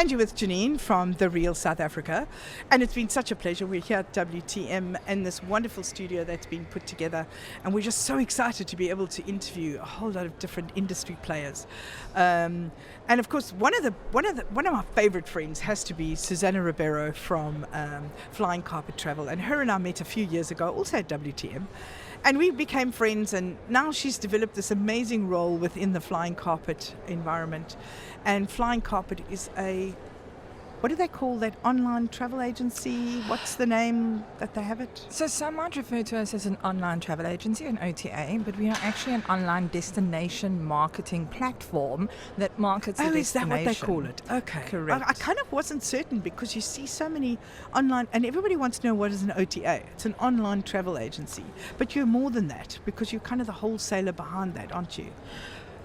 And you're with Geniene from The Real South Africa. And it's been such a pleasure. We're here at WTM in this wonderful studio that's been put together. And we're just so excited to be able to interview a whole lot of different industry players. And of course, one of my favorite friends has to be Susanna Ribeiro from Flying Carpet Travel. And her and I met a few years ago, also at WTM. And we became friends, and now she's developed this amazing role within the Flying Carpet environment. And Flying Carpet is what do they call that online travel agency? What's the name that they have it? So some might refer to us as an online travel agency, an OTA, but we are actually an online destination marketing platform that markets a destination. Is that what they call it? Okay. Correct. I kind of wasn't certain because you see so many online, and everybody wants to know what is an OTA. It's an online travel agency. But you're more than that because you're kind of the wholesaler behind that, aren't you?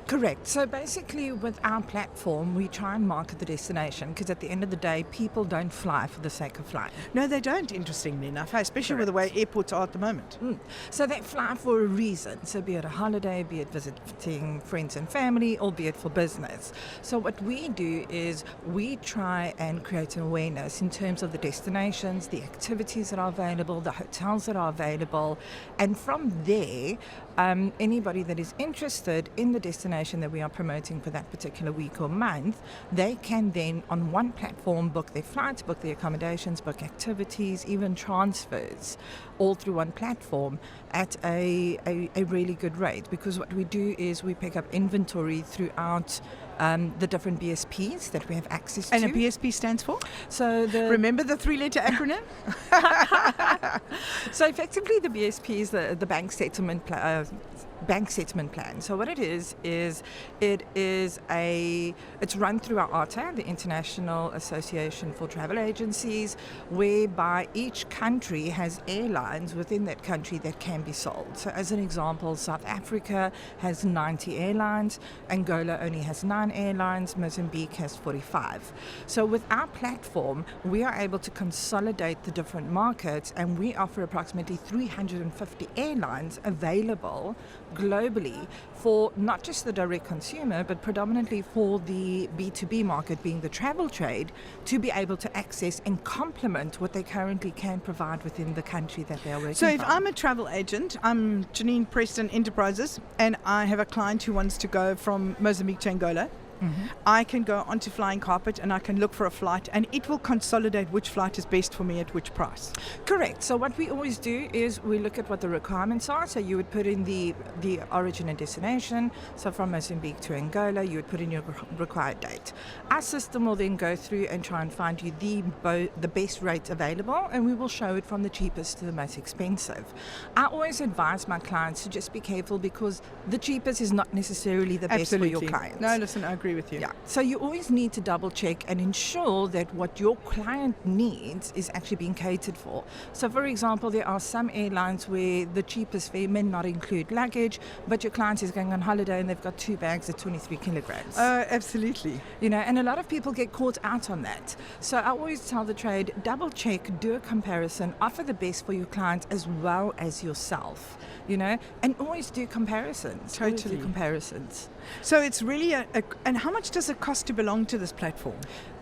Correct. So basically with our platform, we try and market the destination because at the end of the day, people don't fly for the sake of flying. No, they don't, interestingly enough, especially with the way airports are at the moment. So they fly for a reason. So be it a holiday, be it visiting friends and family, or be it for business. So what we do is we try and create an awareness in terms of the destinations, the activities that are available, the hotels that are available. And from there, anybody that is interested in the destination that we are promoting for that particular week or month, they can then on one platform book their flights, book their accommodations, book activities, even transfers, all through one platform at a really good rate. Because what we do is we pick up inventory throughout the different BSPs that we have access to. And a BSP stands for? So remember the three-letter acronym? So effectively the BSP is the bank settlement plan. So what it is it's run through our IATA, the International Association for Travel Agencies, whereby each country has airlines within that country that can be sold. So as an example, South Africa has 90 airlines, Angola only has 9 airlines, Mozambique has 45. So with our platform, we are able to consolidate the different markets, and we offer approximately 350 airlines available globally for not just the direct consumer, but predominantly for the B2B market, being the travel trade, to be able to access and complement what they currently can provide within the country that they are working. So if I'm a travel agent, I'm Geniene Preston Enterprises, and I have a client who wants to go from Mozambique to Angola, I can go onto Flying Carpet and I can look for a flight, and it will consolidate which flight is best for me at which price. Correct. So what we always do is we look at what the requirements are. So you would put in the origin and destination. So from Mozambique to Angola, you would put in your required date. Our system will then go through and try and find you the best rate available, and we will show it from the cheapest to the most expensive. I always advise my clients to just be careful because the cheapest is not necessarily the best for your clients. No, listen, I agree with you. Yeah. So you always need to double check and ensure that what your client needs is actually being catered for. So for example, there are some airlines where the cheapest fare may not include luggage, but your client is going on holiday and they've got 2 bags at 23 kilograms. Absolutely. And a lot of people get caught out on that. So I always tell the trade, double check, do a comparison, offer the best for your client as well as yourself, and always do comparisons. Totally. Always do comparisons. So it's really and how much does it cost to belong to this platform?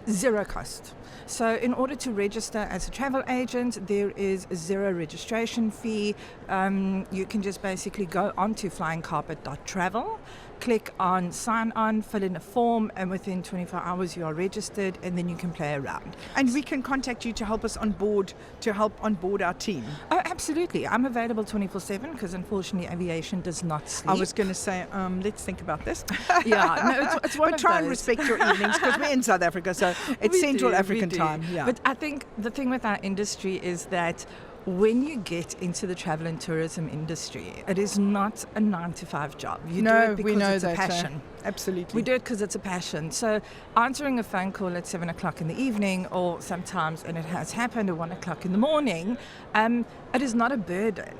0 cost. So in order to register as a travel agent, there is a 0 registration fee. You can just basically go onto flyingcarpet.travel, click on sign on, fill in a form, and within 24 hours you are registered, and then you can play around. And we can contact you to help us onboard our team. Oh, absolutely. I'm available 24/7 because unfortunately aviation does not sleep. I was going to say, let's think about this. Yeah, no, it's one but of try those. and respect your evenings because we're in South Africa, so it's Central African time. Yeah. But I think the thing with our industry is that when you get into the travel and tourism industry, it is not a 9-to-5 job. You do it because it's a passion. Absolutely. We do it because it's a passion. So answering a phone call at 7 o'clock in the evening, or sometimes, and it has happened, at 1 o'clock in the morning, it is not a burden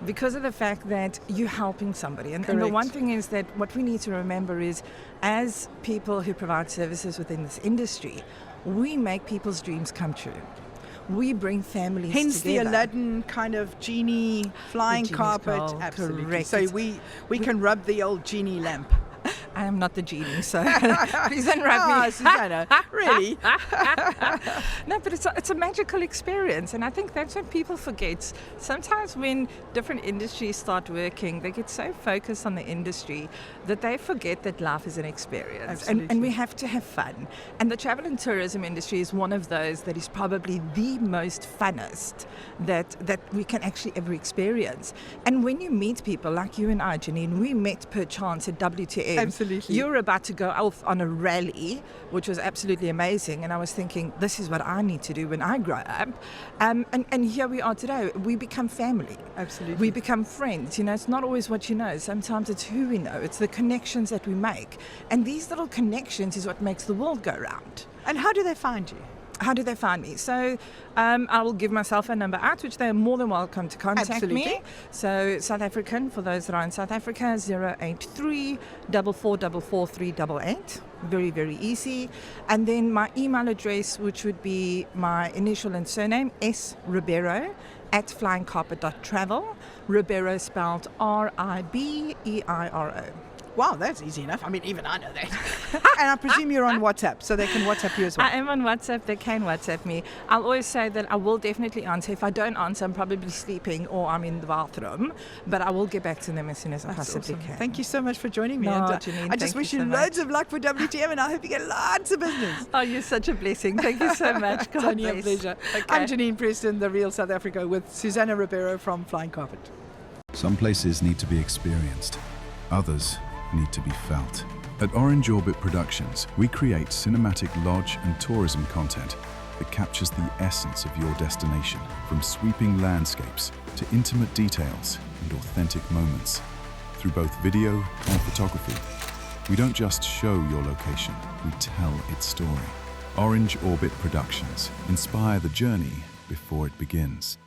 because of the fact that you're helping somebody. And the one thing is that what we need to remember is, as people who provide services within this industry, we make people's dreams come true. We bring families Hence together. the Aladdin kind of genie, flying carpet. Gold, absolutely. correct. So we can rub the old genie lamp. I am not the genie, so please don't rub Oh, me. Susanna, really? No, but it's a magical experience, and I think that's what people forget. Sometimes when different industries start working, they get so focused on the industry that they forget that life is an experience, and we have to have fun. And the travel and tourism industry is one of those that is probably the most funnest that we can actually ever experience. And when you meet people like you and I, Geniene, we met per chance at WTM. Absolutely. You were about to go off on a rally, which was absolutely amazing. And I was thinking, this is what I need to do when I grow up. And here we are today. We become family. Absolutely. We become friends. You know, it's not always what you know. Sometimes it's who we know. It's the connections that we make. And these little connections is what makes the world go round. And how do they find you? How do they find me? So I will give my cell phone number out, which they are more than welcome to contact Absolutely. me. So South African, for those that are in South Africa, 083 4444 388. Very, very easy. And then my email address, which would be my initial and surname, sribeiro @flyingcarpet.travel. Ribeiro spelled Ribeiro. Wow, that's easy enough. I mean, even I know that. And I presume you're on WhatsApp, so they can WhatsApp you as well. I am on WhatsApp. They can WhatsApp me. I'll always say that I will definitely answer. If I don't answer, I'm probably sleeping or I'm in the bathroom. But I will get back to them as soon as I possibly can. Thank you so much for joining me. No, And, Geniene, I just thank wish you you so much. loads of luck for WTM, and I hope you get lots of business. Oh, you're such a blessing. Thank you so much. God It's only a bless. pleasure. Okay. I'm Geniene Preston, the Real South Africa, with Susanna Ribeiro from Flying Carpet. Some places need to be experienced, others need to be felt. At Orange Orbit Productions, we create cinematic lodge and tourism content that captures the essence of your destination, from sweeping landscapes to intimate details and authentic moments. Through both video and photography, we don't just show your location, we tell its story. Orange Orbit Productions. Inspire the journey before it begins.